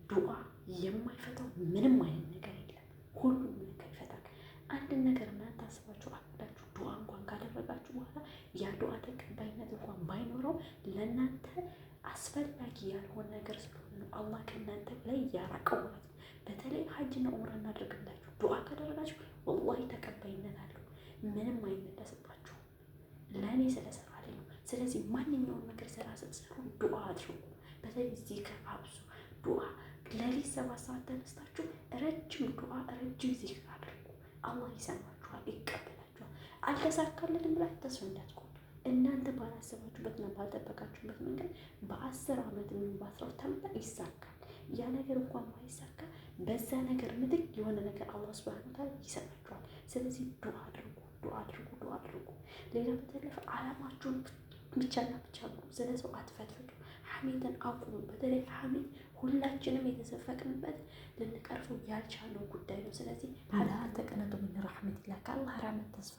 ዱዓ የማይፈታው ምንም አይነት ነገር የለም። ሁሉም ነገር ይፈታል። አንድን ነገር እናንተ አስባችሁ አቅዳችሁ ዱዓ እንኳን ካደረጋችሁ በኋላ ያ ዱዓ ተቀባይነት እንኳን ባይኖረው ለእናንተ አስፈላጊ ያልሆነ ነገር ስለሆነ ነው አላህ ከእናንተ ላይ ያራቀው ማለት ነው። በተለይ ሀጅና ዑምራ እናደርግላችሁ ዱዓ ካደረጋችሁ ወላሂ ተቀባይነት አለው። ምንም አይመለስባችሁ ለእኔ ስለሰራልኝ ነው። ስለዚህ ማንኛውም ነገር ስራ ስትሰሩ ዱዓ አድርጉ። በተለይ ዚክር አብዙ። ዱዓ ለሊት 7 ሰዓት ተነስታችሁ ረጅም ዱዓ ረጅም ዚክር አድርጉ። አላህ ይሰማችኋል፣ ይቀበላችኋል። አልተሳካልንም ብላችሁ ተስፋ እንዳትቆርጡ። እናንተ ባላሰባችሁበትና ባልጠበቃችሁበት መንገድ በ10 ዓመት ወይም በ12 ዓመት ይሳካል። ያ ነገር እንኳን ባይሳካ በዛ ነገር ምትክ የሆነ ነገር አላህ ሱብሓነሁ ወተዓላ ይሰጣችኋል። ስለዚህ ዱዓ አድርጉ፣ ዱዓ አድርጉ፣ ዱዓ አድርጉ። ሌላ በተረፈ ዓላማችሁን ብቻና ብቻ ነው። ስለ ሰው አትፈትፍቱ። ሐሜትን አቁሙ። በተለይ ሐሜት ሁላችንም የተዘፈቅንበት ልንቀርፈው ያልቻለው ጉዳይ ነው። ስለዚህ ላ ተቀነጡ ሚን ረሕመቲላህ ከአላህ ረሕመት ተስፋ